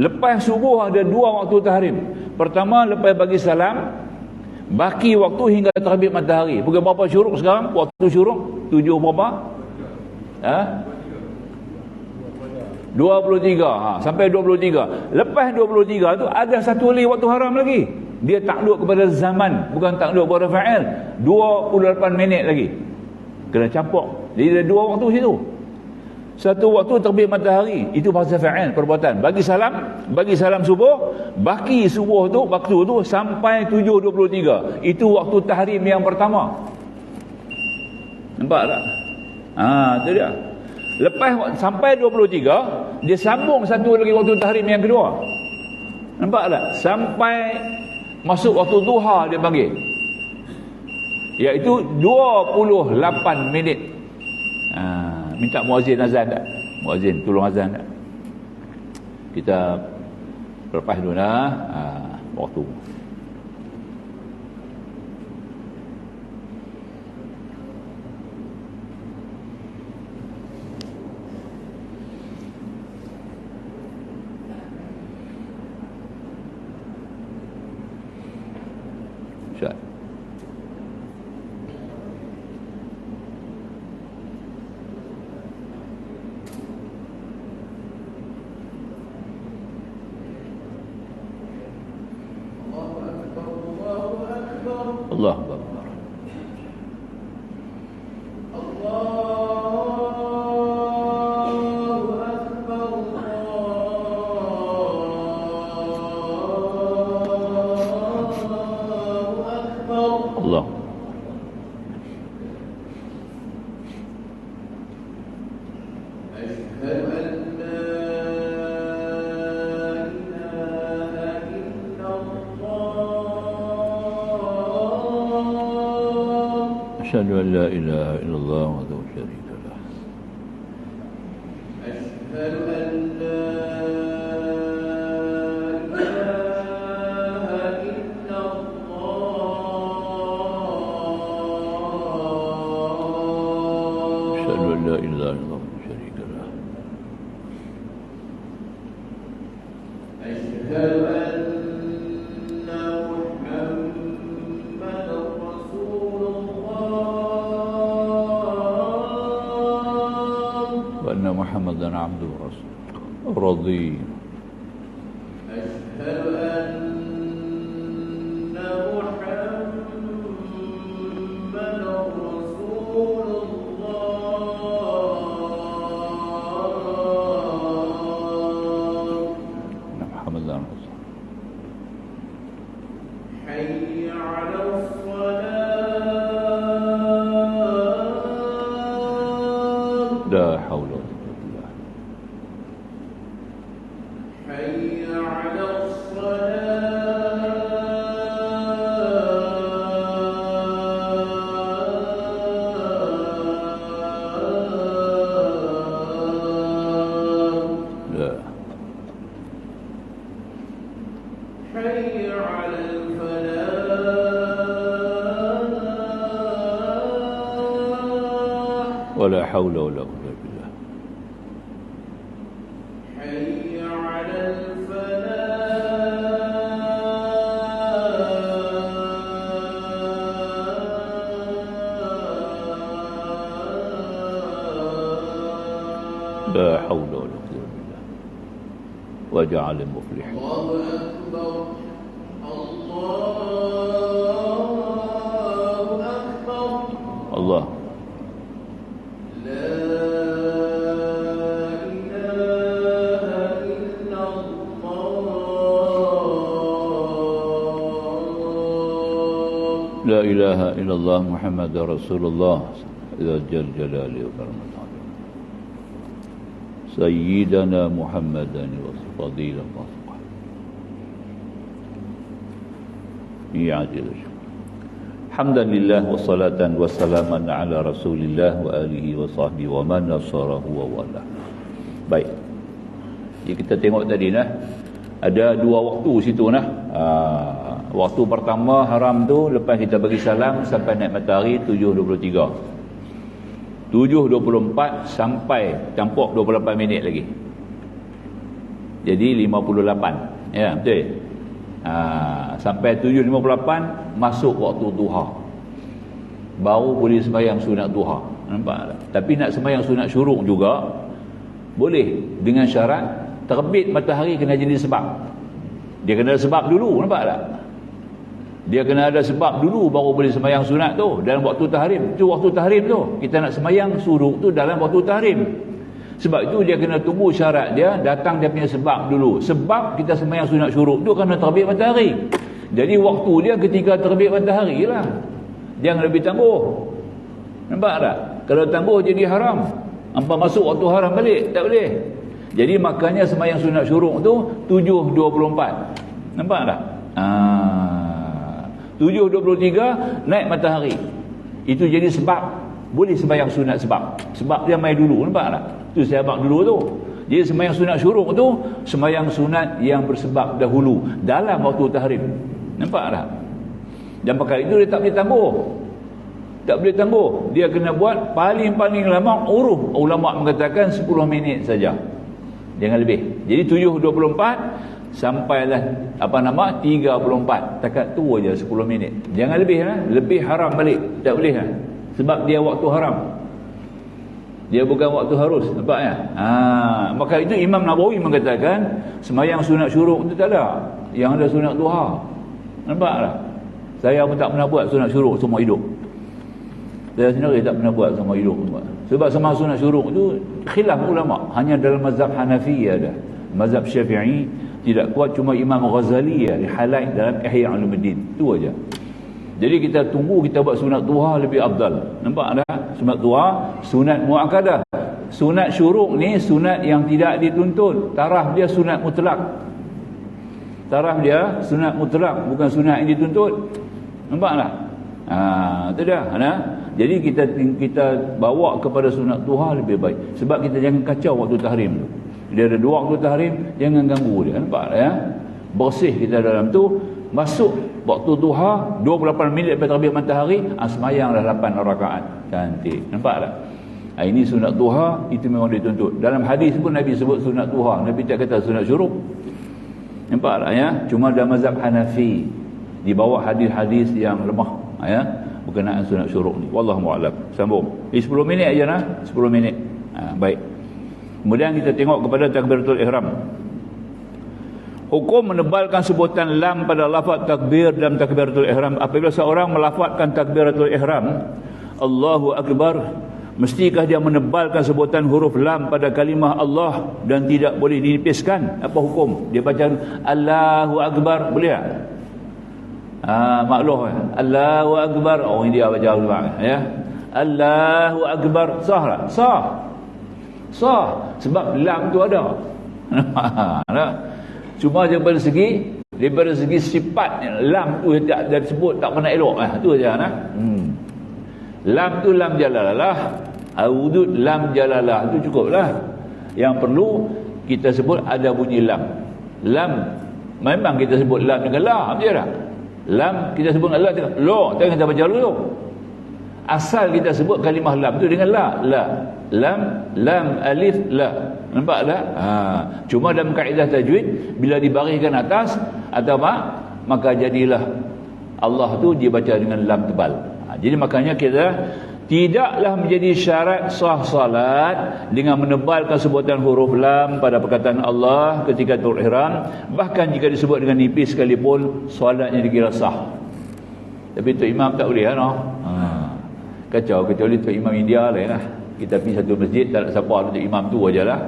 Lepas subuh ada 2 waktu tahrim. Pertama lepas bagi salam, baki waktu hingga terbit matahari. Bukan berapa syuruk sekarang? Waktu syuruk 7 berapa? 23 sampai 23. Lepas 23 tu ada satu lagi waktu haram lagi. Dia takluk kepada zaman, bukan takluk kepada fa'il. 28 minit lagi kena campur. Jadi ada 2 waktu situ. Satu waktu terbit matahari, itu bahasa fa'il, perbuatan. Bagi salam subuh, baki subuh tu waktu tu sampai 7.23. Itu waktu tahrim yang pertama. Nampak tak? Tu dia. Lepas sampai 23, dia sambung satu lagi waktu tahrim yang kedua. Nampak tak? Sampai masuk waktu duha dia panggil. Iaitu 28 minit. Minta muazzin azan tak? Muazzin tolong azan tak? Kita lepas dulu waktu. Syat. Allah Akbar. Allah. أشهد أن لا إله إلا الله وحده لا شريك له. أشهد أن لا إله إلا الله. أشهد أن لا إله إلا الله وحده لا شريك له. أشهد أن محمدا عبده ورسوله رضي. أشهد أن محمدا رسول الله. محمدا رسول. حي على الصلاة. لا حول ولا قوة. حي على الصلاة. لا. حي على الفلاح. ولا حول ولا قوة. لا حول ولا قوة بالله. وجعل المفلح. الله أكبر. الله أكبر. الله. لا إله إلا الله. لا إله إلا الله محمد رسول الله إذا جل جلاله وكرمه سيدنا محمدا وفضيلة وصفة عاجل حمدا لله والصلاة والسلاما على رسول الله وآله وصحبه ومن نصره ووالاه. Baik, jadi kita tengok tadi ada dua waktu situ waktu pertama haram tu lepas kita bagi salam sampai naik matahari 7.23, 7.24 sampai campur 28 minit lagi. Jadi 58. Ya, betul. Sampai 7.58 masuk waktu duha. Baru boleh sembahyang sunat duha. Nampak tak? Tapi nak sembahyang sunat syuruk juga boleh dengan syarat terbit matahari kena jadi sebab. Dia kena ada sebab dulu, nampak tak? Dia kena ada sebab dulu baru boleh sembahyang sunat tu dalam waktu tahrim. Tu waktu tahrim tu. Kita nak sembahyang syuruk tu dalam waktu tahrim. Sebab itu dia kena tunggu syarat dia datang dia punya sebab dulu. Sebab kita sembahyang sunat syuruk tu kena terbit matahari. Jadi waktu dia ketika terbit matahari lah. Jangan lebih tangguh. Nampak tak? Kalau tangguh jadi haram. Hampa masuk waktu haram balik, tak boleh. Jadi makanya sembahyang sunat syuruk tu 7.24. Nampak tak? 7.23 naik matahari. Itu jadi sebab boleh sembahyang sunat sebab dia mai dulu, nampak tak? Tu saya abang dulu tu. Jadi sembahyang sunat syuruk tu sembahyang sunat yang bersebab dahulu dalam waktu tahrim. Nampak tak? Dan perkara itu dia tak boleh tangguh. Tak boleh tangguh. Dia kena buat paling-paling lama uruf. Ulama mengatakan 10 minit saja. Jangan lebih. Jadi 7.24 sampailah 3.4. Takat tu aja 10 minit. Jangan lebih lah. Lebih haram balik. Tak boleh lah. Sebab dia waktu haram. Dia bukan waktu harus. Nampak ya? Maka itu Imam Nawawi mengatakan sembahyang sunat syuruk itu tak ada. Yang ada sunat duha. Nampak tak? Saya pun tak pernah buat sunat syuruk semua hidup. Saya sendiri tak pernah buat semua hidup. Sebab sembahyang sunat syuruk itu khilaf ulama. Hanya dalam mazhab Hanafi ada. Mazhab Syafi'i tidak kuat, cuma Imam Ghazali highlight dalam Ihya Ulumuddin. Itu aja. Jadi kita tunggu kita buat sunat duha lebih afdal. Nampak tak? Sunat duha, sunat muakkadah. Sunat syuruk ni sunat yang tidak dituntut. Taraf dia sunat mutlak. Taraf dia sunat mutlak, bukan sunat yang dituntut. Nampak tak? Itu dah. Jadi kita bawa kepada sunat duha lebih baik. Sebab kita jangan kacau waktu tahrim tu. Dia ada 2 waktu tahrim, jangan ganggu dia. Nampak tak ya? Bersih kita dalam tu. Masuk waktu duha 28 minit lepas terbit matahari, sembahyanglah 8 rakaat. Cantik. Nampak tak? Ini sunat duha, itu memang dituntut. Dalam hadis pun Nabi sebut sunat duha. Nabi tak kata sunat syuruk. Nampak tak ya? Cuma dalam mazhab Hanafi dibawa hadis-hadis yang lemah ya, berkenaan sunat syuruk ni. Wallahu a'lam. Sambung. 10 minit aja nah, 10 minit. Baik. Kemudian kita tengok kepada takbiratul ihram. Hukum menebalkan sebutan lam pada lafaz takbir dalam takbiratul ihram. Apabila seorang melafazkan takbiratul ihram, Allahu Akbar, mestikah dia menebalkan sebutan huruf lam pada kalimah Allah dan tidak boleh dinipiskan? Apa hukum? Dia baca Allahu Akbar, boleh tak? Makluh Allahu Akbar. Oh, ini dia baca ulama ya. Allahu Akbar, sah tak? Sah. Sebab lam tu ada. Cuma daripada segi sifat lam tu tak disebut, tak pernah elok. Tu aja nah. Lam tu lam jalalah, wujud lam jalalah, tu cukuplah. Yang perlu kita sebut ada bunyi lam. Lam memang kita sebut lam dengan la, betul tak? Lam kita sebut dengan la, lo jangan kita baca dulu. Asal kita sebut kalimah lam tu dengan la. Lam alif la. Nampak tak? Cuma dalam kaedah tajwid bila dibariskan atas atau apa, maka jadilah Allah tu dibaca dengan lam tebal. Jadi makanya kita tidaklah menjadi syarat sah salat dengan menebalkan sebutan huruf lam pada perkataan Allah ketika turut ihram. Bahkan jika disebut dengan nipis sekalipun, solatnya dikira sah. Tapi Tok Imam tak boleh no? Kacau, kecuali Tok Imam India lain lah. Kita pergi satu masjid, tak ada siapa, Tok Imam tu aja lah.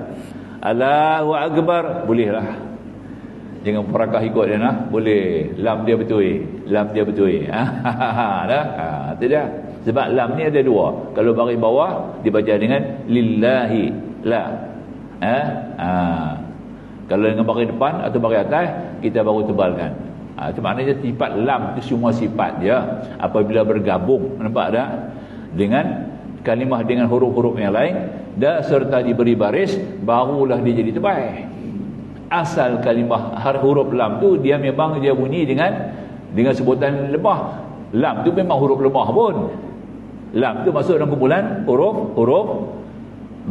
Allahu Akbar, boleh lah. Jangan perakah ikut dia nah. Boleh. Lam dia betul. Dah. Itu dah. Sebab lam ni ada 2. Kalau baris bawah dibaca dengan lillahi la. Kalau dengan baris depan atau baris atas kita baru tebalkan. Itu maknanya sifat lam itu semua sifat dia apabila bergabung, nampak tak? Dengan kalimah dengan huruf-huruf yang lain dan serta diberi baris, barulah dia jadi tebal. Asal kalimah huruf lam tu dia memang dia bunyi dengan sebutan lemah. Lam tu memang huruf lemah pun. Lam tu masuk dalam kumpulan huruf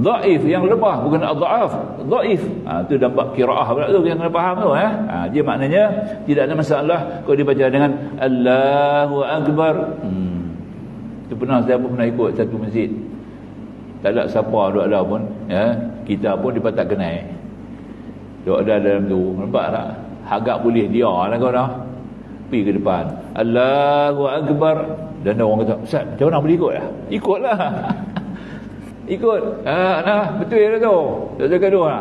dhaif yang lemah, bukan adhaaf, dhaif. Tu dapat qiraah pula tu yang kena faham tu ya. Dia maknanya tidak ada masalah kalau dibaca dengan Allahu Akbar. Tu pernah saya pun pernah ikut satu masjid. Tak ada siapa duk ada pun ya. Kita pun dia tak kenal. Duk ada dalam tu, nampak tak? Agak boleh dia lah kau dah. Pergi ke depan. Allahu Akbar. Dan orang kata, "Ustaz, macam mana boleh ikut lah?" Ikutlah. Ikut. Betul lah tu. Tak jaga dua.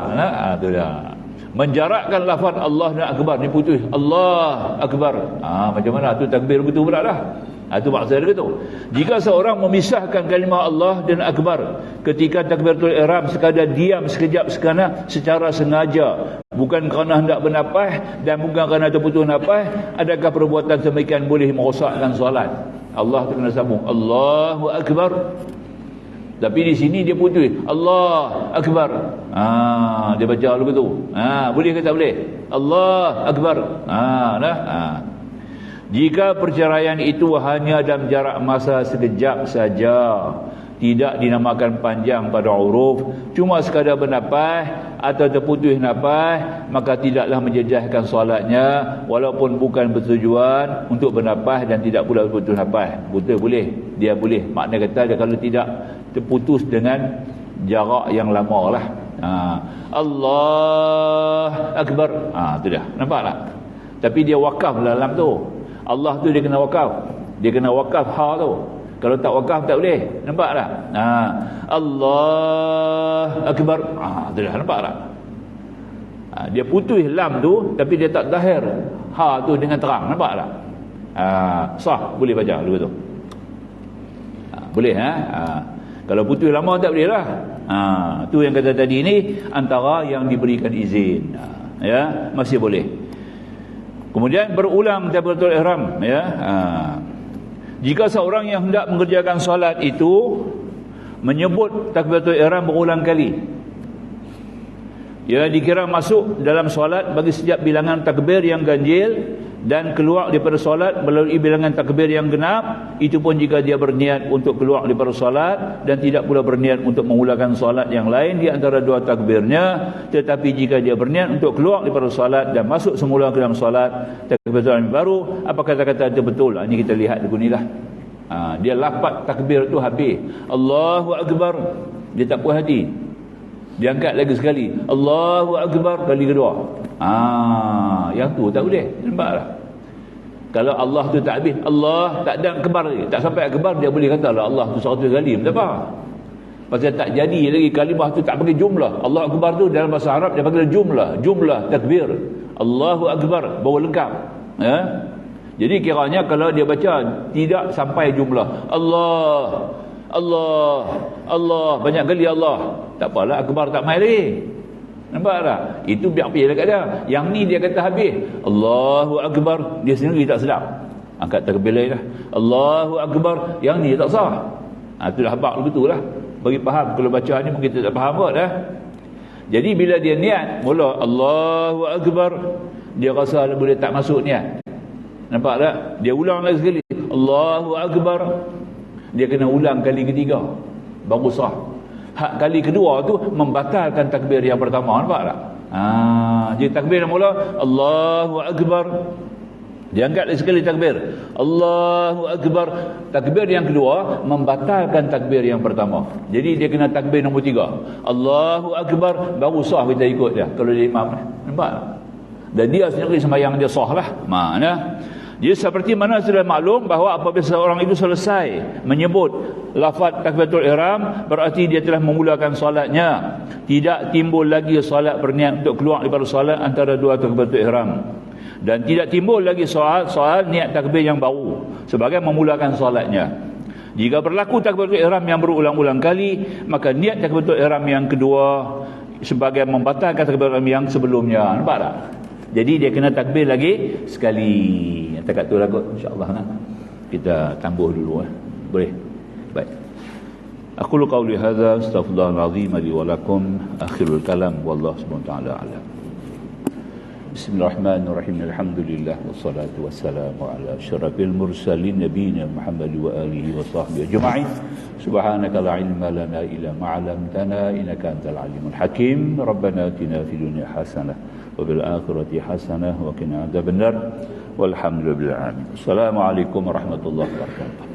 Tu dah. Menjarakkan lafaz Allah dan Akbar ni putus. Allah Akbar. Macam mana? Tu takbir betul pula lah. Itu maksud dia tu. Jika seorang memisahkan kalimah Allah dan Akbar ketika takbiratul ihram sekadar diam sekejap sekana secara sengaja, bukan kerana hendak bernafas dan bukan kerana terputus nafas, adakah perbuatan demikian boleh merosakkan solat? Allah tu kena sambung Allahu Akbar. Tapi di sini dia putus Allah Akbar. Dia baca lagu tu. Boleh ke tak boleh? Allah Akbar. Jika perceraian itu hanya dalam jarak masa sekejap saja, tidak dinamakan panjang pada uruf, cuma sekadar bernafas atau terputus nafas, maka tidaklah menjejaskan solatnya walaupun bukan bertujuan untuk bernafas dan tidak pula berputus nafas. Betul boleh. Dia boleh. Makna kata dia kalau tidak terputus dengan jarak yang lama lah. Allah Akbar. Tu dah. Nampak tak? Tapi dia wakaf dalam tu. Allah tu dia kena wakaf. Dia kena wakaf ha tu. Kalau tak wakaf tak boleh. Nampak tak? Allah Akbar. Tu dah. Nampak tak? Dia putus lam tu tapi dia tak zahir ha tu dengan terang. Nampak tak? Sah. Boleh baca dulu tu. Boleh kalau putus lama tak boleh lah. Tu yang kata tadi ni antara yang diberikan izin. Ya, masih boleh. Kemudian berulang takbiratul ihram, ya. Jika seorang yang hendak mengerjakan solat itu menyebut takbiratul ihram berulang kali, ia dikira masuk dalam solat bagi setiap bilangan takbir yang ganjil dan keluar daripada solat melalui bilangan takbir yang genap. Itu pun jika dia berniat untuk keluar daripada solat dan tidak pula berniat untuk memulakan solat yang lain di antara dua takbirnya. Tetapi jika dia berniat untuk keluar daripada solat dan masuk semula ke dalam solat, takbiratul ihram baru, apa kata-kata itu betul? Ini kita lihat dulu ni lah. Dia lafaz takbir tu habis Allahu Akbar, dia tak puas hati, dia angkat lagi sekali Allahu Akbar kali kedua. Yang tu tak boleh. Nampak tak? Kalau Allah tu tak habis, Allah tak ada akbar lagi, tak sampai akbar, dia boleh kata lah Allah tu 100 kali. Tak apa. Pasal tak jadi lagi kalimah tu, tak bagi jumlah. Allah Akbar tu dalam bahasa Arab dia panggil jumlah takbir. Allahu Akbar baru lengkap. Jadi kiranya kalau dia baca tidak sampai jumlah Allah banyak kali Allah, tak apalah akbar tak mai lagi. Nampak tak? Itu biar pergi dekat dia. Yang ni dia kata habis Allahu Akbar, dia sendiri tak sedap, angkat takbir lain lah Allahu Akbar, yang ni tak sah. Itu dah habaq betul lah. Bagi faham, kalau baca ni mungkin tak faham kot dah. Jadi bila dia niat mula Allahu Akbar, dia rasa boleh tak masuk niat. Nampak tak? Dia ulang lagi sekali Allahu Akbar, dia kena ulang kali ketiga baru sah. Kali kedua tu membatalkan takbir yang pertama. Nampak tak? Jadi takbir yang mula Allahu Akbar, dia angkat lagi sekali takbir Allahu Akbar. Takbir yang kedua membatalkan takbir yang pertama. Jadi dia kena takbir nombor 3 Allahu Akbar, baru sah kita ikut dia kalau dia imam. Nampak tak? Dan dia sendiri sembahyang dia sah lah. Mana? Jadi seperti mana sudah maklum bahawa apabila seorang itu selesai menyebut lafaz takbiratul ihram, berarti dia telah memulakan solatnya. Tidak timbul lagi solat berniat untuk keluar daripada solat antara dua takbiratul ihram. Dan tidak timbul lagi soal niat takbir yang baru sebagai memulakan solatnya. Jika berlaku takbiratul ihram yang berulang-ulang kali, maka niat takbiratul ihram yang kedua sebagai membatalkan takbiratul ihram yang sebelumnya. Nampak tak? Jadi dia kena takbir lagi sekali. Takat tu lah kot, insyaAllah kita tambah dulu boleh. Baik. Aqulu qawli hadza astaghfirullahalazim li wa lakum, akhirul kalam wallahu subhanahu wa ta'ala alam. Bismillahirrahmanirrahim. Alhamdulillah wassalatu wassalamu ala asyrafil mursalin nabiyina Muhammad wa alihi wa sahbihi ajma'in. Subhanaka la ilma lana illa ma 'allamtana innaka antal alimul hakim. Rabbana atina fid dunya hasanah wa fil akhirati hasanah wa qina adzabannar. Walhamdulillah. Assalamualaikum warahmatullahi wabarakatuh.